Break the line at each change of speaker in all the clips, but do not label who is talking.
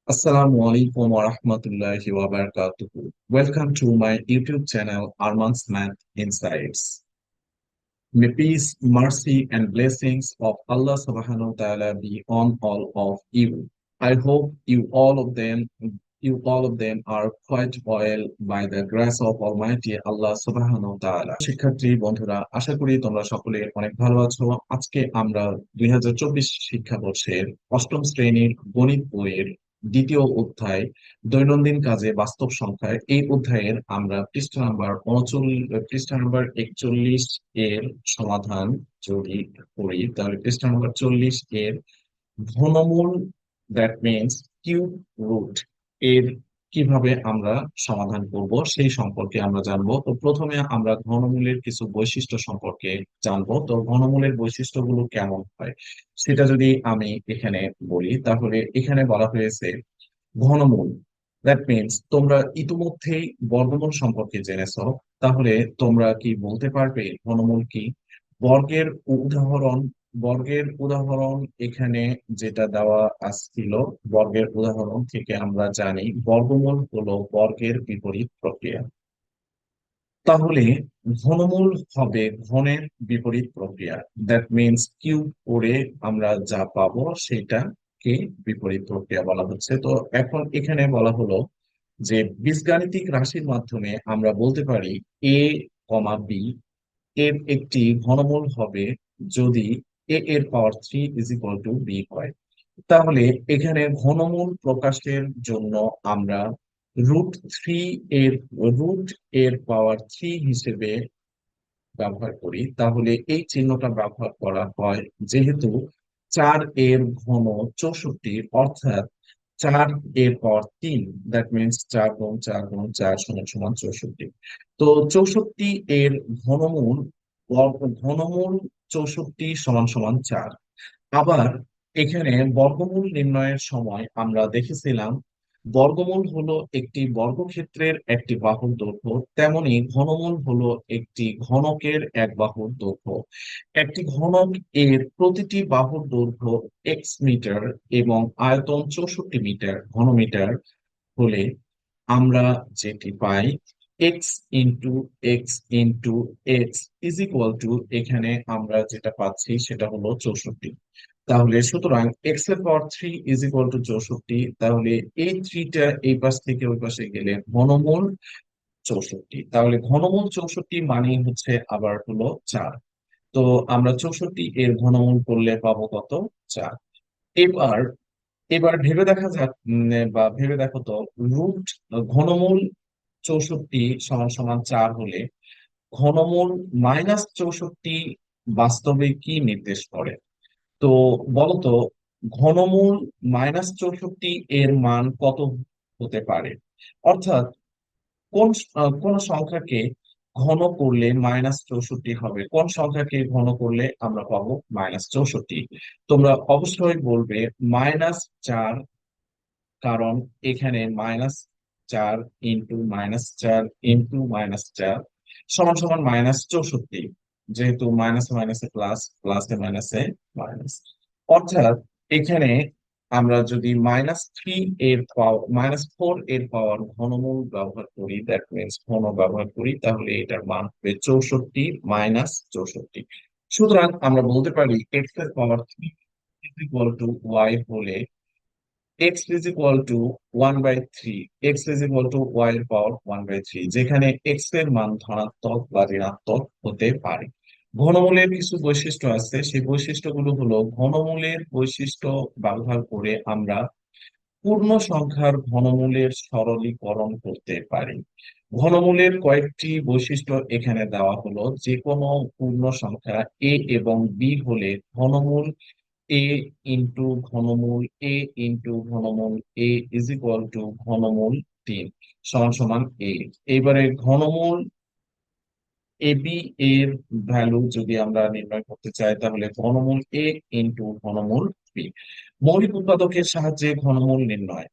Assalamu alaikum wa rahmatullahi wa barakatuhu. Welcome to my YouTube channel, Arman's Math Insights. May peace, mercy, and blessings of Allah subhanahu wa ta'ala be on all of you. I hope you all of them are quite well by the grace of Almighty Allah subhanahu wa ta'ala. শিক্ষার্থী বন্ধুরা, আশা করি তোমরা সকলে অনেক ভালো আছো। আজকে আমরা 2024 শিক্ষাবর্ষের অষ্টম শ্রেণীর গণিত বইয়ের দ্বিতীয় অধ্যায় দৈনন্দিন কাজে বাস্তব সংখ্যায় এই অধ্যায়ের আমরা পৃষ্ঠা নাম্বার 41 এর সমাধান যদি করি তাহলে পৃষ্ঠা নাম্বার 40 এর ঘনমূল, দ্যাট মিনস কিউব রুট এর কিভাবে আমরা সমাধান করব সেই সম্পর্কে আমরা জানবো। তো প্রথমে আমরা ঘনমূলের কিছু বৈশিষ্ট্য সম্পর্কে জানবো। তো ঘনমূলের বৈশিষ্ট্যগুলো কেমন হয় সেটা যদি আমি এখানে বলি, তাহলে এখানে বলা হয়েছে ঘনমূল, দ্যাট মিনস তোমরা ইতিমধ্যেই বর্গমূল সম্পর্কে জেনেছো। তাহলে তোমরা কি বলতে পারবে ঘনমূল কি? বর্গের উদাহরণ বর্গের উদাহরণ এখানে যেটা দেওয়া আসছিল, বর্গের উদাহরণ থেকে আমরা জানি বর্গমূল হলো বর্গের বিপরীত প্রক্রিয়া। তাহলে ঘনমূল হবে ঘনের বিপরীত প্রক্রিয়া, দ্যাট মিনস কিউব করে আমরা যা পাবো সেটাকে বিপরীত প্রক্রিয়া বলা হচ্ছে। তো এখন এখানে বলা হলো যে বীজগাণিতিক রাশির মাধ্যমে আমরা বলতে পারি এ কমা বি এর একটি ঘনমূল হবে যদি এ এর পাওয়ার 3 ইজ ইকুয়াল টু বি হয়। তাহলে এখানে ঘনমূল প্রকাশের জন্য আমরা রুট থ্রি এর রুট এর পাওয়ার 3 হিসেবে ব্যবহার করি। তাহলে এই চিহ্নটা ব্যবহার করা হয় যেহেতু 4 এর ঘন 64, অর্থাৎ 4 এর পাওয়ার 3, দ্যাট মিনস 4 গুণ 4 গুণ 4 সমান সমান 64। তো 64 এর ঘনমূল ঘনমূল 64 সমান সমান 4। আবার এখানে বর্গমূল নির্ণয়ের সময় আমরা দেখেছিলাম বর্গমূল হলো একটি বর্গক্ষেত্রের একটি বাহুর দৈর্ঘ্য, তেমনি ঘনমূল হলো একটি ঘনকের এক বাহুর দৈর্ঘ্য। একটি ঘনক এর প্রতিটি বাহুর দৈর্ঘ্য এক্স মিটার এবং আয়তন 64 মিটার ঘনমিটার হলে আমরা যেটি পাই X into X into X is equal to, এখানে আমরা যেটা পাচ্ছি সেটা হলো 64। তাহলে সুতরাং এক্স এর পাওয়ার 3 ইজ ইকুয়াল টু 64। তাহলে এই থ্রিটা এই পাশ থেকে ওই পাশে গেলে ঘনমূল 64। তাহলে ঘনমূল 64 মানেই হচ্ছে আবার হলো 4। তো আমরা 64 এর ঘনমূল করলে পাবো কত? 4। এবার এবার ভেবে দেখা যাক, বা ভেবে দেখো তো, রুট ঘনমূল 64 সমান সমান 4 হলে ঘনমূল -64 বাস্তবে কি নির্দেশ করে? তো বলতো, ঘনমূল -64 এর মান কত হতে পারে? অর্থাৎ কোন সংখ্যাকে ঘন করলে -64 হবে, কোন সংখ্যাকে ঘন করলে আমরা পাবো -64? তোমরা অবশ্যই বলবে -4, কারণ এখানে -4 ইন্টু -4 ইন্টু -4 সমান সমান -64, যেহেতু মাইনাস মাইনাসে প্লাস, প্লাসে মাইনাসে মাইনাস। অর্থাৎ এখানে আমরা যদি -3 এর পাওয়ার -4 এর পাওয়ার ঘনমূল ব্যবহার করি, দ্যাট মিনস ঘন ব্যবহার করি, তাহলে এটার মান হবে 64 -64। সুতরাং আমরা বলতে পারি এক্স এর পাওয়ার 3 ইজ ইকুয়াল টু ওয়াই হলে x is equal to 1/3, x is equal to y এর পাওয়ার 1/3, যেখানে x এর মান ধনাত্মক বা ঋণাত্মক হতে পারে। ঘনমূলের কিছু বৈশিষ্ট্য আছে, সেই বৈশিষ্ট্যগুলো হলো ঘনমূলের বৈশিষ্ট্য ব্যবহার করে আমরা পূর্ণ সংখ্যার ঘনমূলের সরলীকরণ করতে পারি। ঘনমূলের কয়েকটি বৈশিষ্ট্য এখানে দেওয়া হলো, যে কোনো পূর্ণ সংখ্যা a এবং b হলে ঘনমূল এ ইন্টু ঘনমূল এ ইন্টু ঘনমূল এ ইজ ইকুয়াল টু ঘনমূল 3 সমান সমান এ। এবারে ঘনমূল এ বি এর ভ্যালু যদি আমরা নির্ণয় করতে চাই, তাহলে ঘনমূল এ ইন্টু ঘনমূল বি। মৌলিক উৎপাদকের সাহায্যে ঘনমূল নির্ণয়।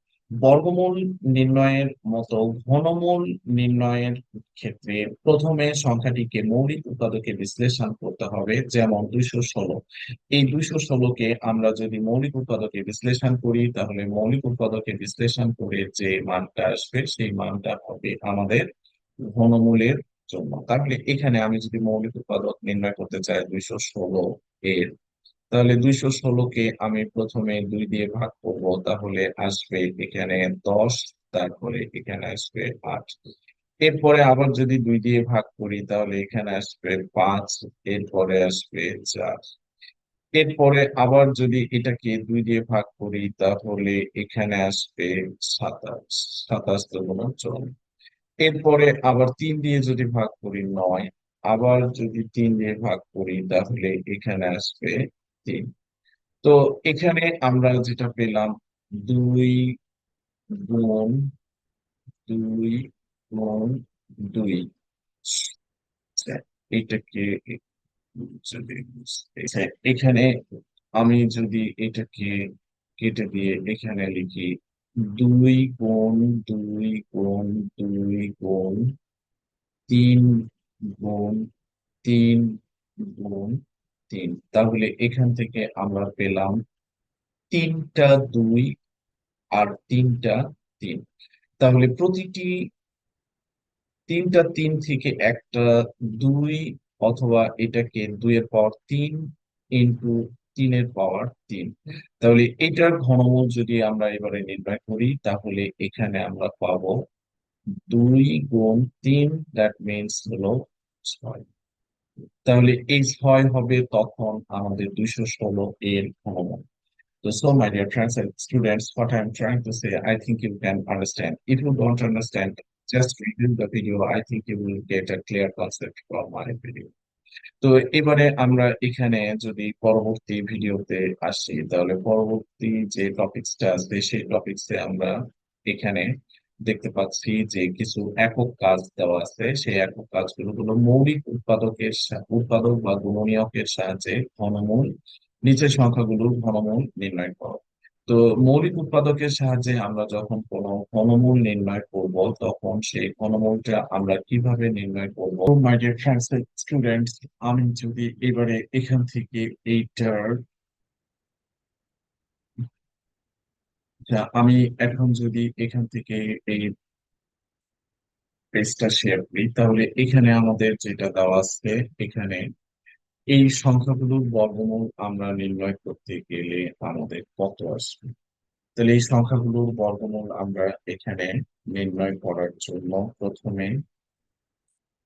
বর্গমূল নির্ণয়ের মতো ঘনমূল নির্ণয়ের ক্ষেত্রে প্রথমে সংখ্যাটিকে মৌলিক উৎপাদকে বিশ্লেষণ করতে হবে, যেমন 216। এই 216কে আমরা যদি মৌলিক উৎপাদকে বিশ্লেষণ করি, তাহলে মৌলিক উৎপাদকে বিশ্লেষণ করে যে মানটা আসবে সেই মানটা হবে আমাদের ঘনমূলের জন্য। তাহলে এখানে আমি যদি মৌলিক উৎপাদক নির্ণয় করতে চাই 216 এর, তাহলে 216কে আমি প্রথমে 2 দিয়ে ভাগ করব, তাহলে আসবে এখানে 10, তারপরে এখানে আসবে 8। এরপরে আবার যদি 2 দিয়ে ভাগ করি, তাহলে এখানে আসবে 5, এরপরে আসবে 4। এরপরে আবার যদি এটাকে 2 দিয়ে ভাগ করি, তাহলে এখানে আসবে 27, 27 দুগুণ 24। এরপরে আবার 3 দিয়ে যদি ভাগ করি 9, আবার যদি 3 দিয়ে ভাগ করি, তাহলে এখানে আসবে 3। তো এখানে আমরা যেটা পেলাম, 2 গুণ 2 গুণ 2। আচ্ছা, এটাকে যদি আচ্ছা, এখানে আমি যদি এটাকে কেটে দিয়ে এখানে লিখি 2 গুণ 2 গুণ 2 গুণ 3 গুণ 3 গুণ 3, তাহলে এখান থেকে আমরা পেলাম 3টা 2 আর 3টা 3। তাহলে প্রতিটি 3টা 3 থেকে একটা 2, অথবা এটাকে 2 এর পাওয়ার 3 ইন্টু 3 এর পাওয়ার 3। তাহলে এটার ঘনমূল যদি আমরা এবারে নির্ণয় করি, তাহলে এখানে আমরা পাবো 2 গুণ 3, দ্যাট মিনস হলো 6। তাহলে এই 6 হবে তখন আমাদের 216 এর ঘনমূল। So, my dear friends and students, what I'm trying to say, I think you can understand. If you don't understand, just review the video. I think you will get a clear concept from my video. তো এবারে আমরা এখানে যদি পরবর্তী ভিডিওতে আসি, তাহলে পরবর্তী যে টপিকসটা আছে সেই টপিকসে আমরা এখানে দেখতে পাচ্ছি যে কিছু একক কাজ দেওয়া আছে। সেই একক কাজগুলো হলো মৌলিক উৎপাদক বা গুণনীয়কের সাহায্যে ঘনমূল, নিচের সংখ্যাগুলোর ঘনমূল নির্ণয় করো। তো মৌলিক উৎপাদকের সাহায্যে আমরা যখন কোনো ঘনমূল নির্ণয় করব, তখন সেই ঘনমূলটা আমরা কিভাবে নির্ণয় করব, মাই ডিয়ার ফ্রেন্ডস স্টুডেন্টস, আমি যদি এবারে এখান থেকে এইটার আমি এখন যদি এখান থেকে এই পেজটা শেয়ার করি, তাহলে এখানে আমাদের যেটা দেওয়া আছে, এখানে এই সংখ্যাগুলোর বর্গমূল আমরা নির্ণয় করতে গেলে আমাদের কত আসবে। তাহলে এই সংখ্যাগুলোর বর্গমূল আমরা এখানে নির্ণয় করার জন্য প্রথমে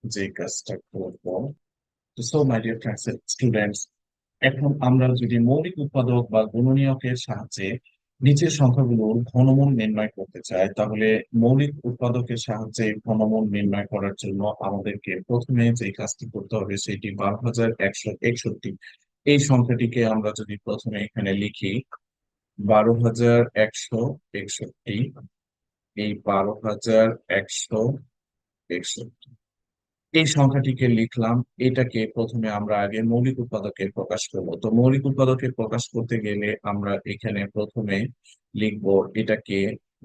যে কাজটা করব, so my dear friends students, এখন আমরা যদি মৌলিক উৎপাদক বা গুণনীয়কের সাহায্যে নিচের সংখ্যাগুলোর ঘনমূল নির্ণয় করতে চাই, তাহলে মৌলিক উৎপাদকের সাহায্যে ঘনমূল নির্ণয় করার জন্য আমাদেরকে প্রথমে যে কাজটি করতে হবে সেটি 12,161। এই সংখ্যাটিকে আমরা যদি প্রথমে এখানে লিখি 12,161, এই 12,161 এই সংখ্যাটিকে লিখলাম। এটাকে প্রথমে আমরা আগে মৌলিক উৎপাদকে প্রকাশ করব। তো মৌলিক উৎপাদকে প্রকাশ করতে গেলে আমরা এখানে প্রথমে লিখব এটাকে,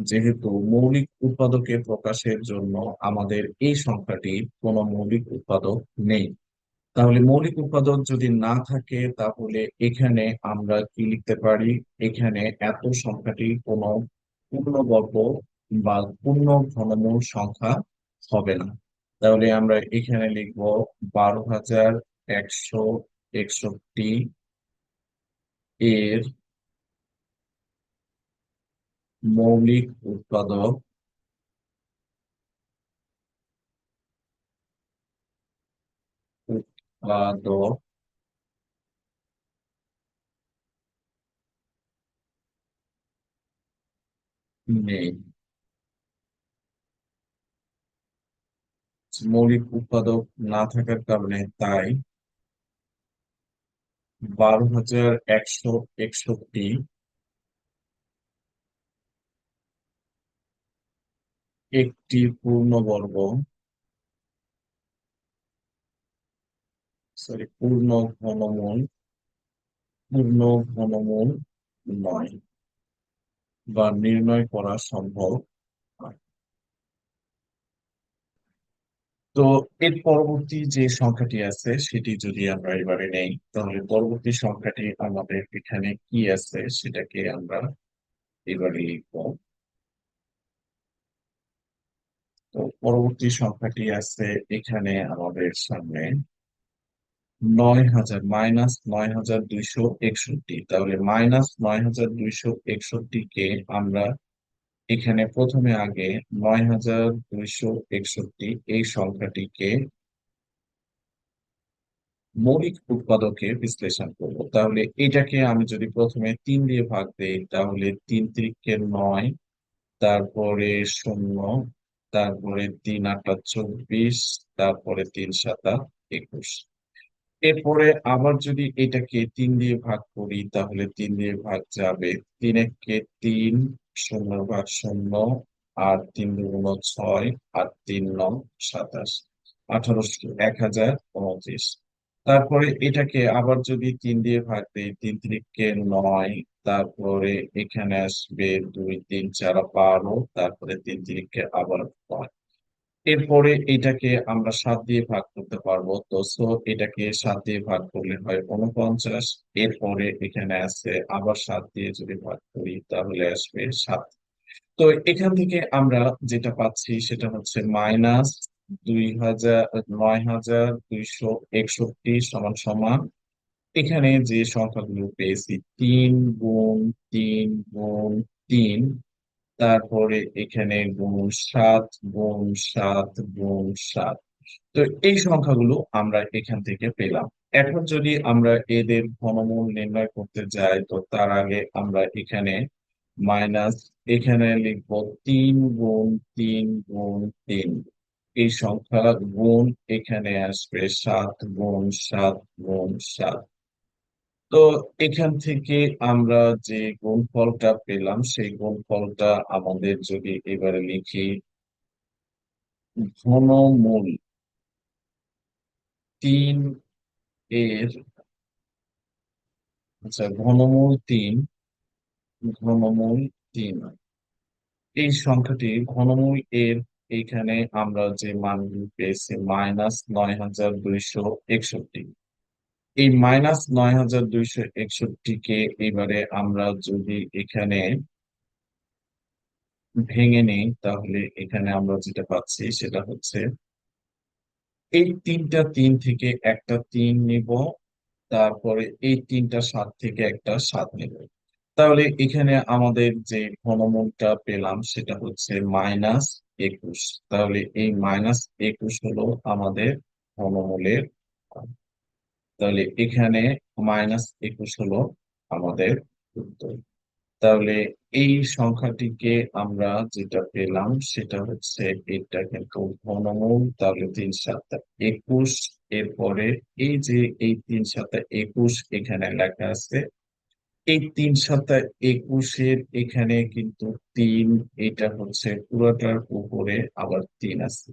যেহেতু মৌলিক উৎপাদকে প্রকাশের জন্য আমাদের এই সংখ্যাটির কোনো মৌলিক উৎপাদক নেই, তাহলে মৌলিক উৎপাদক যদি না থাকে তাহলে এখানে আমরা কি লিখতে পারি, এখানে এত সংখ্যাটি কোনো পূর্ণবর্গ বা পূর্ণ ঘনমূল সংখ্যা হবে না। তাহলে আমরা এখানে লিখব 12,161 এর মৌলিক উৎপাদক নেই। মৌলিক উৎপাদক না থাকার কারণে তাই 12,161 একটি পূর্ণ ঘনমূল পূর্ণ ঘনমূল নয়। বা নির্ণয় করা সম্ভব হয়। তো এর পরবর্তী যে সংখ্যাটি আছে সেটি যদি আমরা এবারে নেই, তাহলে পরবর্তী সংখ্যাটি আমাদের এখানে কি আছে সেটাকে আমরা এবারে লিখব। তো পরবর্তী সংখ্যাটি আছে এখানে আমাদের সামনে 9,000, -9,261। তাহলে -9,261 কে আমরা এখানে প্রথমে আগে 9,261 এই সংখ্যাটিকে মৌলিক উৎপাদকে বিশ্লেষণ করব। তাহলে এটাকে আমি যদি প্রথমে 3 দিয়ে ভাগ দেই, তাহলে 3 × 9, তারপরে 0, তারপরে 3 × 8 = 24, তারপরে 3 × 7 = 21। এরপরে আবার যদি এটাকে 3 দিয়ে ভাগ করি, তাহলে 3 দিয়ে ভাগ যাবে, 3 × 1 = 3, 0/0, আর 3 × 2 = 6, আর 3 × 9 = 27, 1029। তারপরে এটাকে আবার যদি 3 দিয়ে ভাগ দিই, 3 × 9, তারপরে এখানে আসবে 2, 3, 4, 12, তারপরে 3 × 3 আবার 9। এরপরে এটাকে আমরা 7 দিয়ে ভাগ করতে পারবো, তো এটাকে 7 দিয়ে ভাগ করলে হয় 49। এরপরে এখানে আছে আবার 7 দিয়ে যদি ভাগ করি তাহলে আসবে 7। তো এখান থেকে আমরা যেটা পাচ্ছি সেটা হচ্ছে -9,261 এখানে যে সংখ্যাগুলো পেয়েছি, 3 × 3 × 3, তারপরে এখানে *7 × 7 × 7। তো এই সংখ্যাগুলো আমরা এখান থেকে পেলাম। এখন যদি আমরা এদের ঘনমূল নির্ণয় করতে যাই, তো তার আগে আমরা এখানে মাইনাস, এখানে লিখবো 3 × 3 × 3, এই সংখ্যা গুণ এখানে আসবে 7 × 7 × 7। তো এখান থেকে আমরা যে গুণফলটা পেলাম সেই গুণফলটা আমাদের যদি এবারে লিখি, ঘনমূল 3 এর, আচ্ছা, ঘনমূল 3 এই সংখ্যাটি ঘনমূল এর, এইখানে আমরা যে মানগুলো পেয়েছি -9,261, এই -9,261 কে এবারে আমরা যদি এখানে ভেঙে নেই, তাহলে এখানে আমরা যেটা পাচ্ছি সেটা হচ্ছে এই 3টা 3 থেকে একটা 3 নিব, তারপরে এই 3টা 7 থেকে একটা 7 নিব। তাহলে এখানে আমাদের যে ঘনমূলটা পেলাম সেটা হচ্ছে -21। তাহলে এই -21 হলো আমাদের ঘনমূলের মান। তাহলে এখানে -21 হলো আমাদের উত্তর। তাহলে এই সংখ্যাটিকে আমরা যেটা পেলাম সেটা হচ্ছে, এটা কিন্তু ঘনমূল, তাহলে 3 × 7 = 21। এরপরে এই যে এই 3 × 7 = 21 এখানে লেখা আছে, এই 3 × 7 = 21 এখানে কিন্তু 3, এটা হচ্ছে পুরোটার উপরে আবার 3 আছে,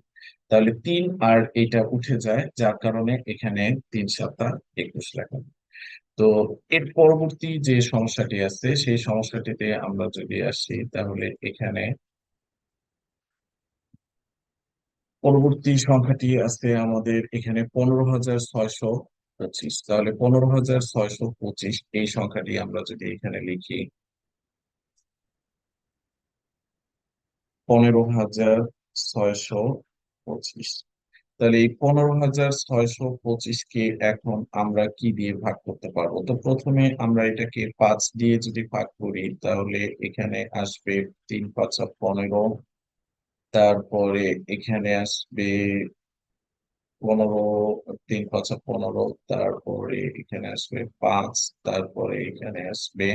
তাহলে 3 আর এটা উঠে যায়, যার কারণে এখানে 3 × 7 = 21 লেখা। তো এর পরবর্তী যে সমস্যাটি আছে সেই সমস্যাটিতে আমরা যদি আসি, তাহলে এখানে পরবর্তী সংখ্যাটি আছে আমাদের এখানে 15,625। তাহলে 15,625 এই সংখ্যাটি আমরা যদি এখানে লিখি, 15,625, তাহলে এই 15,625 কে এখন আমরা কি দিয়ে ভাগ করতে পারবো? তো প্রথমে আমরা এটাকে 5 দিয়ে যদি ভাগ করি, তাহলে এখানে আসবে 3 × 5 = 15, তারপরে এখানে আসবে 15, 3 × 5 = 15, তারপরে এখানে আসবে 5, তারপরে এখানে আসবে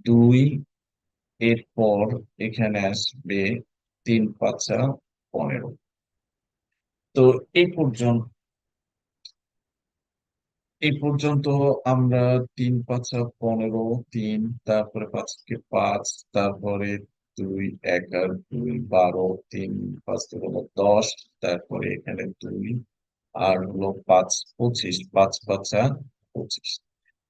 2, এরপর এখানে আসবে 3 × 5 = 15। তো এই পর্যন্ত এই পর্যন্ত আমরা 3 × 5 = 15, 3, তারপরে 5 × 5, তারপরে 2, 1 আর 2 12, 3 × 5 = 10, তারপরে এখানে 2 আর হলো 5 25, 5 × 5 = 25।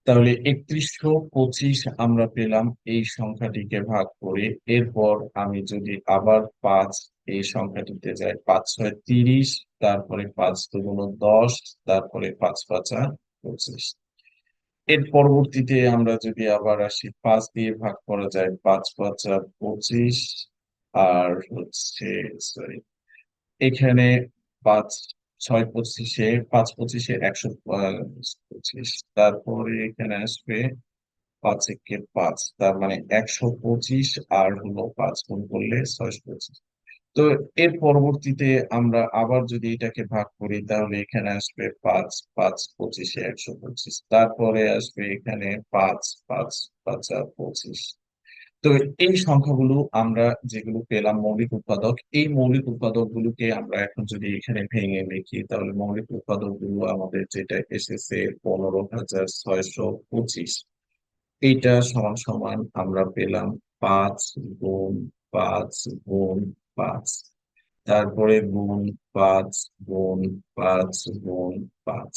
তাহলে 3125 আমরা পেলাম এই সংখ্যাটিকে ভাগ করে। এরপর আমি যদি আবার 5 এই সংখ্যাটিতে যাই, 5 6 30, তারপরে 5 2 গুণ 10, তারপরে 5 5 25। এর পরবর্তীতে আমরা যদি আবার আসি, 5 দিয়ে ভাগ করা যায়, 5 5 25। আর হচ্ছে, সরি, এখানে 5 6 25, 5 25 125। তারপরে এখানে আসবে 5 একে 5, তার মানে 125। আর হলো 5 গুণ করলে 625। তো এর পরবর্তীতে আমরা আবার যদি এটাকে ভাগ করি, তাহলে এখানে আসবে 5 5 25 125। তারপরে আসবে এখানে 5 5 5 আর 25। তো এই সংখ্যাগুলো আমরা যেগুলো পেলাম মৌলিক উৎপাদক, এই মৌলিক উৎপাদক গুলোকে আমরা এখন যদি এখানে ভেঙে লিখি, তাহলে মৌলিক উৎপাদক গুলো আমাদের যেটা এসেছে 15,625। এইটা সমান সমান আমরা পেলাম 5 গুণ 5 গুণ 5, তারপরে গুণ 5 গুণ 5 গুণ 5।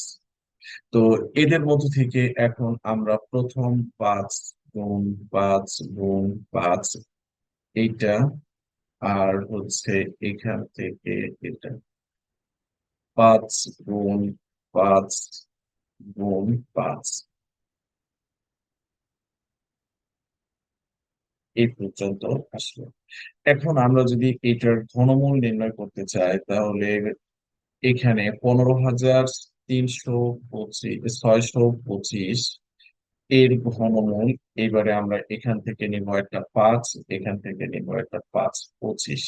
তো এদের মধ্য থেকে এখন আমরা প্রথম 5 গুণ 5 গুণ 5 এইটা, আর হচ্ছে এখান থেকে এটা 5 গুণ 5 গুণ 5, এই পর্যন্ত আসলো। এখন আমরা যদি এটার ঘনমূল নির্ণয় করতে চাই, তাহলে এখানে 15,325 এর ঘনমূল, এবারে আমরা এখান থেকে নিব একটা 5, এখান থেকে নিব একটা 5 25।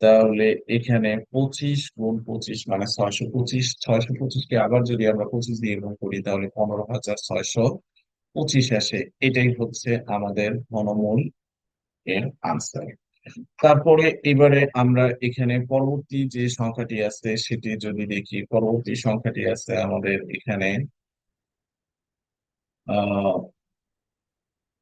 তাহলে এখানে 25 গুণ 25 মানে 625। 625 কে আবার যদি আমরা 25 দিয়ে গুণ করি, তাহলে 15,625 আসে। এটাই হচ্ছে আমাদের ঘনমূল এর আনসার। তারপরে এবারে আমরা এখানে পরবর্তী যে সংখ্যাটি আছে সেটি যদি দেখি, পরবর্তী সংখ্যাটি আছে আমাদের এখানে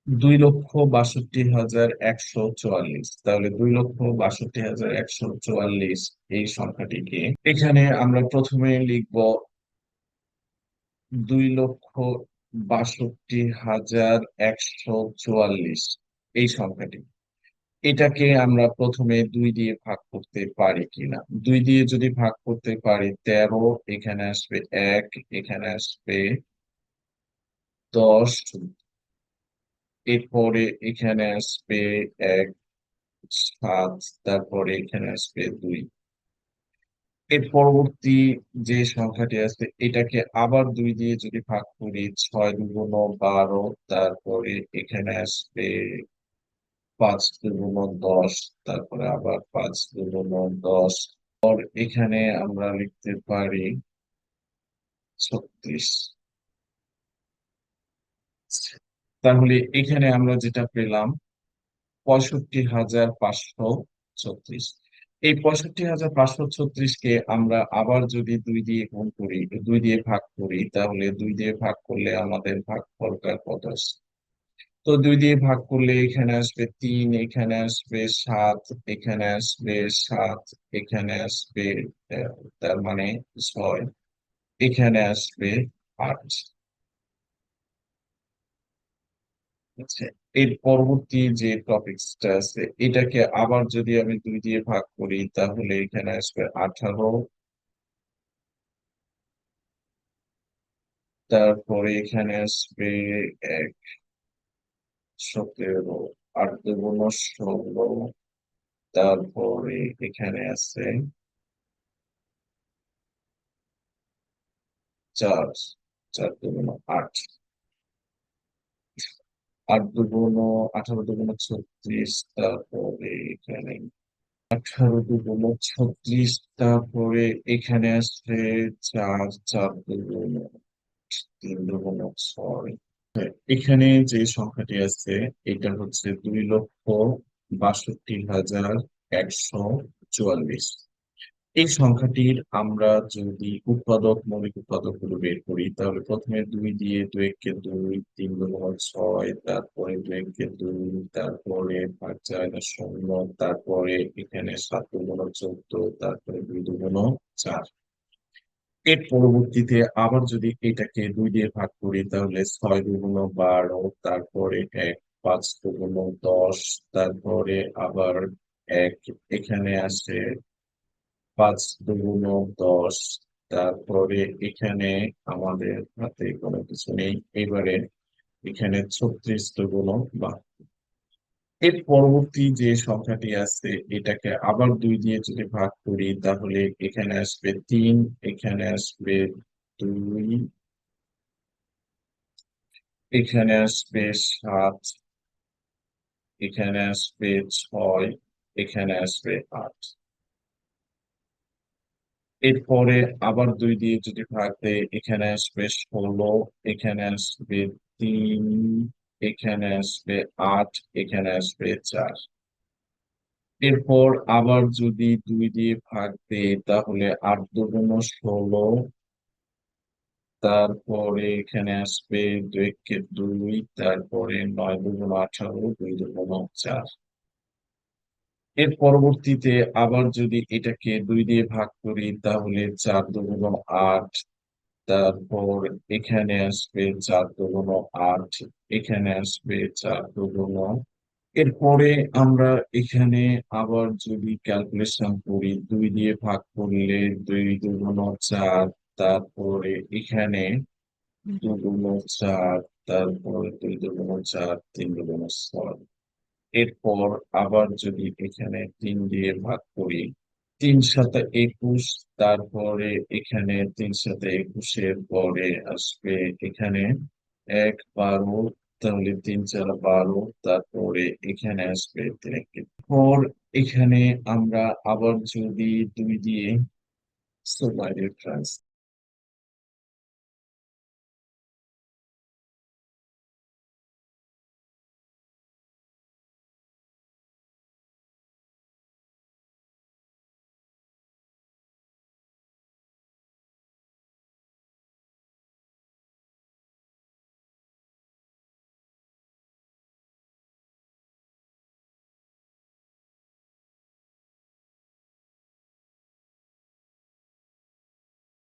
2,62,144। তাহলে 2,62,144 এই সংখ্যাটিকে এখানে আমরা প্রথমে লিখব 2,62,144 এই সংখ্যাটি। এটাকে আমরা প্রথমে 2 দিয়ে ভাগ করতে পারি কিনা। 2 দিয়ে যদি ভাগ করতে পারি, 13, এখানে আসবে 1, এখানে আসবে 10, এরপরে এখানে আসবে 1 7, তারপরে এখানে আসবে 2। এর পরবর্তী যে সংখ্যাটি আছে এটাকে আবার 2 দিয়ে যদি ভাগ করি, 6 2 গুণ 12, তারপরে এখানে আসবে 5 2 গুণ 10, তারপরে আবার 5 2 গুণ 10। এখানে আমরা লিখতে পারি 36। তাহলে এখানে আমরা যেটা পেলাম 65,536। এই 65,536 কে আমরা আবার যদি 2 দিয়ে গুণ করি, 2 দিয়ে ভাগ করি, তাহলে 2 দিয়ে ভাগ করলে আমাদের ভাগফলটা কত আসে? তো 2 দিয়ে ভাগ করলে এখানে আসবে 3, এখানে আসবে 7, এখানে আসবে 7, এখানে আসবে আহ, তার মানে 6, এখানে আসবে 8। আচ্ছা, এর পরবর্তী যে টপিকসটা আছে এটাকে আবার যদি আমি 2 দিয়ে ভাগ করি, তাহলে এখানে আসবে 18, তারপরে এখানে আসবে 17, 8 2 গুণ 16, তারপরে এখানে আছে 4, 4 2 গুণ 8, 18 2 গুণ 36, তারপরে এখানে 18 2 গুণ 36, তারপরে এখানে আসছে 4, 4 2 গুণ 3 2 গুণ 6। এখানে যে সংখ্যাটি আছে এটা হচ্ছে 2,62,144। এই সংখ্যাটির আমরা যদি মৌলিক উৎপাদক গুলো বের করি, তাহলে প্রথমে 2 দিয়ে 2 একে 2, 3 2 গুণ 6, তারপরে 2 একে 2, তারপরে 5 4 শূন্য, তারপরে এখানে 7 2 গুণ 14, তারপরে 2 2 গুণ 4। এর পরবর্তীতে আবার যদি এটাকে 2 দিয়ে ভাগ করি তাহলে 6 × 2 = 12, তারপরে 1, 5 × 2 = 10, তারপরে আবার 1 এখানে আসে, 5 × 2 = 10, তারপরে এখানে আমাদের হাতে কোনো কিছু নেই। এবারে এখানে 36 × 2 = 12। এর পরবর্তী যে সংখ্যাটি আছে এটাকে আবার 2 দিয়ে যদি ভাগ করি তাহলে এখানে আসবে 3, এখানে আসবে 2, এখানে আসবে 7, এখানে আসবে 6, এখানে আসবে 8। এরপরে আবার 2 দিয়ে যদি ভাগ দেই এখানে আসবে 16, এখানে আসবে 3, এখানে আসবে 8, এখানে আসবে 4। এরপর আবার যদি 2 দিয়ে ভাগ দেই তাহলে 8 × 2 = 16, তারপরে এখানে আসবে 2 কে 2, তারপরে 9 × 2 = 18, 2 × 4। এর পরবর্তীতে আবার যদি এটাকে 2 দিয়ে ভাগ করি তাহলে 4 × 2 = 8, তারপর এখানে আসবে 4 × 2 = 8, এখানে আসবে 4 × 2 = 9। এরপরে আমরা এখানে আবার যদি ক্যালকুলেশন করি 2 দিয়ে ভাগ করলে 2 × 2 = 4, তারপরে এখানে 2 × 4, তারপরে 2 × 4, 3 × 6। এরপর আবার যদি এখানে 3 দিয়ে ভাগ করি 3 × 7 = 21, তারপরে এখানে 3 × 7 = 21, এর পরে আসবে এখানে 1, 12, তাহলে 3 × 4 = 12, তারপরে এখানে আসবে 3। পর এখানে আমরা আবার যদি 2 দিয়ে, সো মাই ডিয়ার ফ্রেন্ডস,